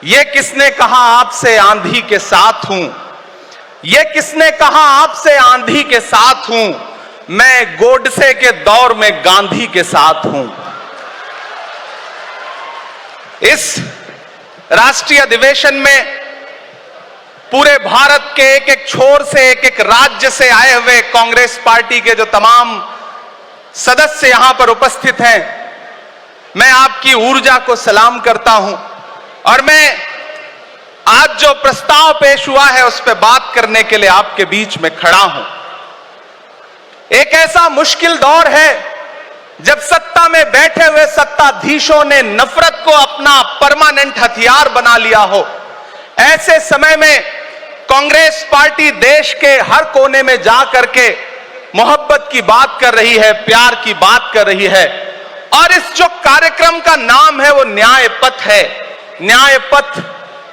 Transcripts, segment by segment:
ये किसने कहा आपसे आंधी के साथ हूं? ये किसने कहा आपसे आंधी के साथ हूं? मैं गोडसे के दौर में गांधी के साथ हूं। इस राष्ट्रीय अधिवेशन में पूरे भारत के एक एक छोर से, एक एक राज्य से आए हुए कांग्रेस पार्टी के जो तमाम सदस्य यहां पर उपस्थित हैं, मैं आपकी ऊर्जा को सलाम करता हूं और मैं आज जो प्रस्ताव पेश हुआ है उस पर बात करने के लिए आपके बीच में खड़ा हूं। एक ऐसा मुश्किल दौर है जब सत्ता में बैठे हुए सत्ताधीशों ने नफरत को अपना परमानेंट हथियार बना लिया हो। ऐसे समय में कांग्रेस पार्टी देश के हर कोने में जा करके मोहब्बत की बात कर रही है, प्यार की बात कर रही है। और इस जो कार्यक्रम का नाम है वो न्याय पथ है। न्याय पथ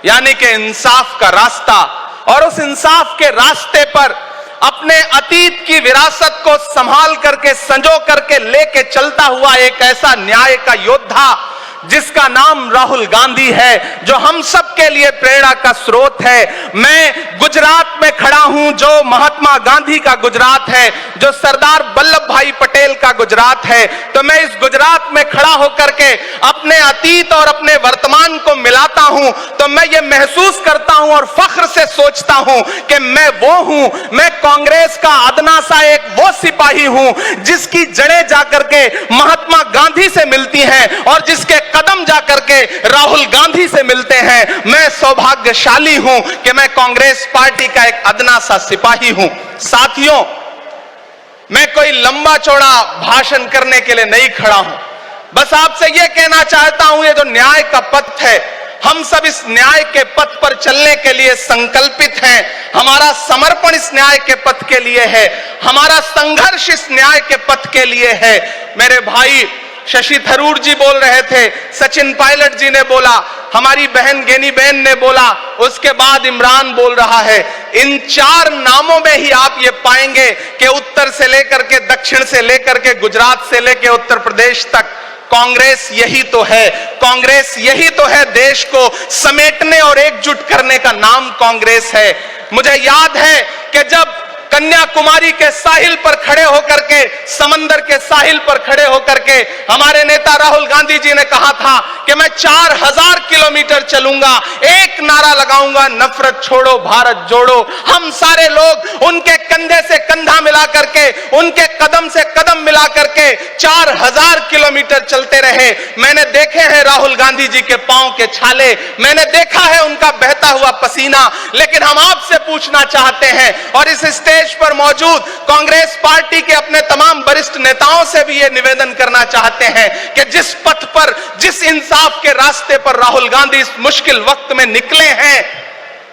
यानी कि इंसाफ का रास्ता। और उस इंसाफ के रास्ते पर अपने अतीत की विरासत को संभाल करके, संजो करके लेके चलता हुआ एक ऐसा न्याय का योद्धा जिसका नाम राहुल गांधी है, जो हम सब के लिए प्रेरणा का स्रोत है। मैं गुजरात में खड़ा हूं, जो महात्मा गांधी का गुजरात है, जो सरदार वल्लभ भाई पटेल का गुजरात है। तो मैं इस गुजरात में खड़ा होकर के अपने अतीत और अपने वर्तमान को मिलाता हूं तो मैं ये महसूस करता हूं और फख्र से सोचता हूं कि मैं वो हूं, मैं कांग्रेस का अदना सा एक वो सिपाही हूं जिसकी जड़ें जाकर के महात्मा गांधी से मिलती हैं और जिसके कदम जाकर के राहुल गांधी से मिलते हैं। मैं सौभाग्यशाली हूं कि मैं कांग्रेस पार्टी का एक अदना सा सिपाही हूं। साथियों, मैं कोई लंबा चौड़ा भाषण करने के लिए नहीं खड़ा हूं, बस आपसे यह कहना चाहता हूं, ये जो न्याय का पथ है, हम सब इस न्याय के पथ पर चलने के लिए संकल्पित हैं। हमारा समर्पण इस न्याय के पथ के लिए है, हमारा संघर्ष इस न्याय के पथ के लिए है। मेरे भाई शशि थरूर जी बोल रहे थे, सचिन पायलट जी ने बोला, हमारी बहन गेनी बहन ने बोला, उसके बाद इमरान बोल रहा है। इन चार नामों में ही आप ये पाएंगे कि उत्तर से लेकर के, दक्षिण से लेकर के, गुजरात से लेकर उत्तर प्रदेश तक कांग्रेस यही तो है। कांग्रेस यही तो है, देश को समेटने और एकजुट करने का नाम कांग्रेस है। मुझे याद है कि जब कन्याकुमारी के साहिल पर खड़े होकर के, समंदर के साहिल पर खड़े होकर के हमारे नेता राहुल गांधी जी ने कहा था कि मैं 4000 किलोमीटर चलूंगा, एक नारा लगाऊंगा, नफरत छोड़ो भारत जोड़ो। हम सारे लोग उनके कंधे से कंधा मिला करके, उनके कदम से कदम मिला करके 4000 किलोमीटर चलते रहे। मैंने देखे हैं राहुल गांधी जी के पांव के छाले, मैंने देखा है उनका बहता हुआ पसीना। लेकिन हम आपसे पूछना चाहते हैं और इस स्टेज पर मौजूद कांग्रेस पार्टी के अपने तमाम वरिष्ठ नेताओं से भी यह निवेदन करना चाहते हैं कि जिस पथ पर, जिस इंसाफ के रास्ते पर राहुल गांधी इस मुश्किल वक्त में निकले हैं,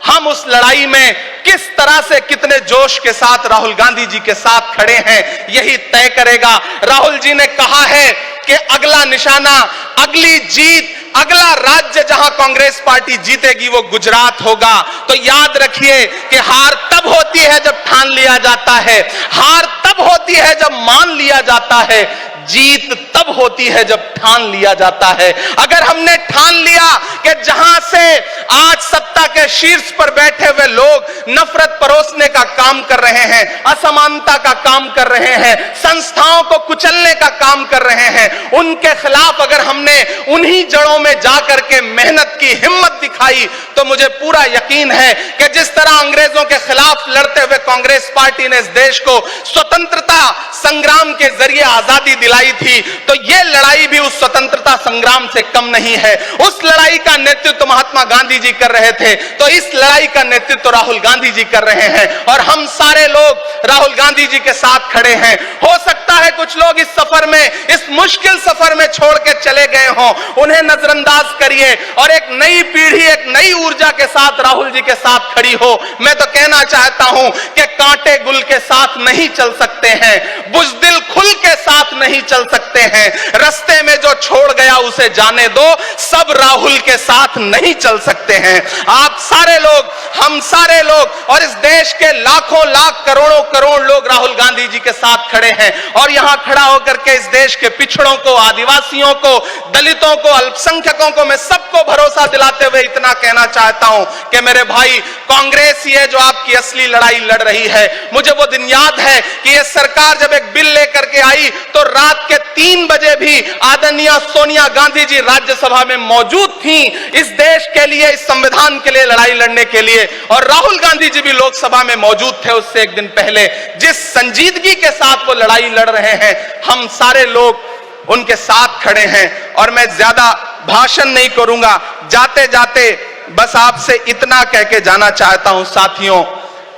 हम उस लड़ाई में किस तरह से, कितने जोश के साथ राहुल गांधी जी के साथ खड़े हैं, यही तय करेगा। राहुल जी ने कहा है कि अगला निशाना, अगली जीत, अगला राज्य जहां कांग्रेस पार्टी जीतेगी वो गुजरात होगा। तो याद रखिए कि हार तब होती है जब ठान लिया जाता है, हार तब होती है जब मान लिया जाता है, जीत तब होती है जब ठान लिया जाता है। अगर हमने ठान लिया कि जहां से आज सत्ता के शीर्ष पर बैठे हुए लोग नफरत परोसने का काम कर रहे हैं, असमानता का काम कर रहे हैं, संस्थाओं को कुचलने का काम कर रहे हैं, उनके खिलाफ अगर हमने उन्हीं जड़ों में जाकर के मेहनत की, हिम्मत दिखाई, तो मुझे पूरा यकीन है कि जिस तरह अंग्रेजों के खिलाफ लड़ते हुए कांग्रेस पार्टी ने इस देश को स्वतंत्रता संग्राम के जरिए आजादी दिलाई थी, तो यह लड़ाई भी उस स्वतंत्रता संग्राम से कम नहीं है। उस लड़ाई का नेतृत्व महात्मा गांधी जी कर रहे थे, तो इस लड़ाई का नेतृत्व राहुल गांधी जी कर रहे हैं और हम सारे लोग राहुल गांधी जी के साथ खड़े हैं। हो सकता है कुछ लोग इस सफर में, इस मुश्किल सफर में छोड़ के चले गए हों, उन्हें नजरअंदाज करिए और एक नई पीढ़ी, एक नई ऊर्जा के साथ राहुल जी के साथ खड़ी हो। मैं तो कहना चाहता हूं कि कांटे गुल के साथ नहीं चल सकते हैं, बुज़दिल खुल के साथ नहीं चल सकते हैं। रास्ते में जो छोड़ गया उसे जाने दो, सब राहुल के साथ नहीं चल सकते हैं। आप सारे लोग, हम सारे लोग और इस देश के लाखों लाख करोड़ों करोड़ लोग राहुल गांधी जी के साथ खड़े हैं। और यहां खड़ा होकर के इस देश के पिछड़ों को, आदिवासियों को, दलितों को, अल्पसंख्यकों को मैं सबको भरोसा दिलाते हुए इतना कहना चाहता हूं कि मेरे भाई, कांग्रेस ही है जो आपकी असली लड़ाई लड़ रही है। मुझे वो दिन याद है कि ये सरकार जब एक बिल लेकर के आई तो रात के 3 बजे भी आदरणीय सोनिया गांधी जी राज्यसभा में मौजूद थी इस देश के लिए, इस संविधान के लिए लड़ाई लड़ने के लिए। और राहुल गांधी जी भी लोकसभा में मौजूद थे उससे एक दिन पहले। जिस संजीदगी के साथ वो लड़ाई लड़ रहे हैं, हम सारे लोग उनके साथ खड़े हैं। और मैं ज्यादा भाषण नहीं करूंगा, जाते जाते बस आपसे इतना कह के जाना चाहता हूं साथियों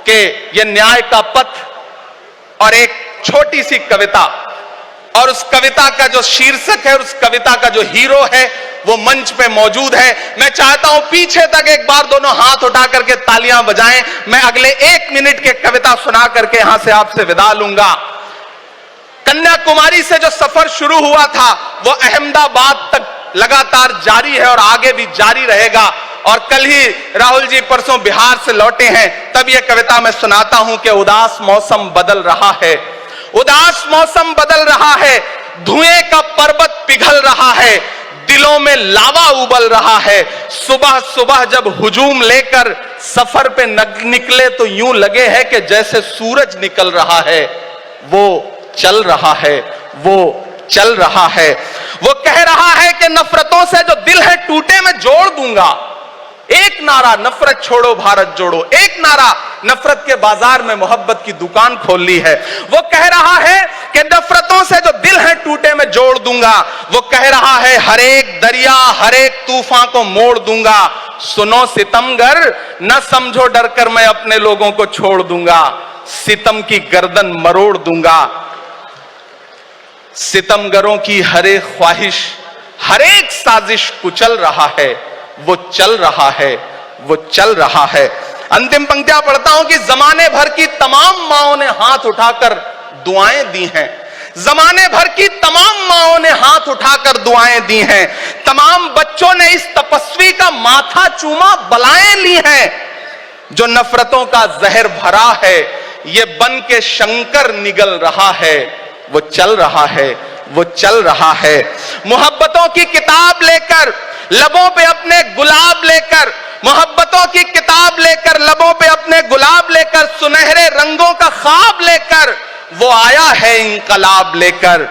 कि यह न्याय का पथ और एक छोटी सी कविता, और उस कविता का जो शीर्षक है, उस कविता का जो हीरो है वो मंच पे मौजूद है। मैं चाहता हूं पीछे तक एक बार दोनों हाथ उठा करके तालियां बजाएं। मैं अगले 1 मिनट की कविता सुना करके यहां से आपसे विदा लूंगा। कन्याकुमारी से जो सफर शुरू हुआ था वो अहमदाबाद तक लगातार जारी है और आगे भी जारी रहेगा। और कल ही राहुल जी परसों बिहार से लौटे हैं, तब यह कविता मैं सुनाता हूं कि उदास मौसम बदल रहा है, उदास मौसम बदल रहा है, धुएं का पर्वत पिघल रहा है, दिलों में लावा उबल रहा है। सुबह सुबह जब हुजूम लेकर सफर पे निकले तो यूं लगे है कि जैसे सूरज निकल रहा है। वो चल रहा है, वो चल रहा है। वो कह रहा है कि नफरतों से जो दिल है टूटे मैं जोड़ दूंगा। एक नारा नफरत छोड़ो भारत जोड़ो, एक नारा नफरत के बाजार में मोहब्बत की दुकान खोल ली है। वो कह रहा है कि नफरतों से जो दिल है टूटे मैं जोड़ दूंगा। वो कह रहा है हर एक दरिया हर एक तूफान को मोड़ दूंगा। सुनो सितमगर न समझो डर कर मैं अपने लोगों को छोड़ दूंगा, सितम की गर्दन मरोड़ दूंगा। सितमगरों की हर एक ख्वाहिश हर एक साजिश कुचल रहा है, वो चल रहा है, वो चल रहा है। अंतिम पंक्तियां पढ़ता हूं कि जमाने भर की तमाम माओं ने हाथ उठाकर दुआएं दी हैं, जमाने भर की तमाम माओं ने हाथ उठाकर दुआएं दी हैं, तमाम बच्चों ने इस तपस्वी का माथा चूमा बलाएं ली हैं। जो नफरतों का जहर भरा है ये बन के शंकर निगल रहा है, वो चल रहा है, वो चल रहा है। मोहब्बतों की किताब लेकर लबों पे अपने गुलाब लेकर, मोहब्बतों की किताब लेकर लबों पे अपने गुलाब लेकर, सुनहरे रंगों का ख्वाब लेकर वो आया है इंकलाब लेकर।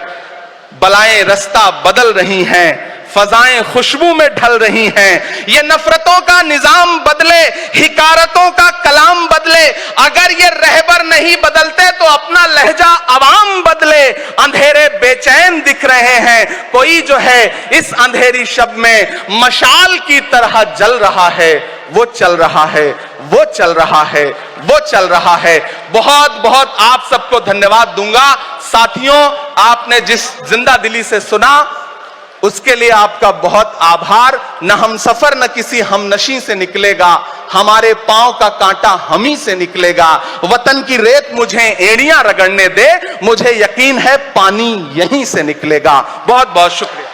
बलाएं रास्ता बदल रही हैं, फजाएं खुशबू में ढल रही हैं। ये नफरतों का निजाम बदले, हिकारतों का कलाम बदले। अगर ये रहबर नहीं बदलते तो अपना लहजा अवाम बदले। अंधेरे बेचैन दिख रहे हैं, कोई जो है इस अंधेरी शब में मशाल की तरह जल रहा है। वो चल रहा है, वो चल रहा है, वो चल रहा है। बहुत बहुत आप सबको धन्यवाद दूंगा। साथियों, आपने जिस जिंदा दिली से सुना उसके लिए आपका बहुत आभार। न हम सफर न किसी हमनशी से निकलेगा, हमारे पांव का कांटा हम ही से निकलेगा। वतन की रेत मुझे एड़ियां रगड़ने दे, मुझे यकीन है पानी यहीं से निकलेगा। बहुत बहुत शुक्रिया।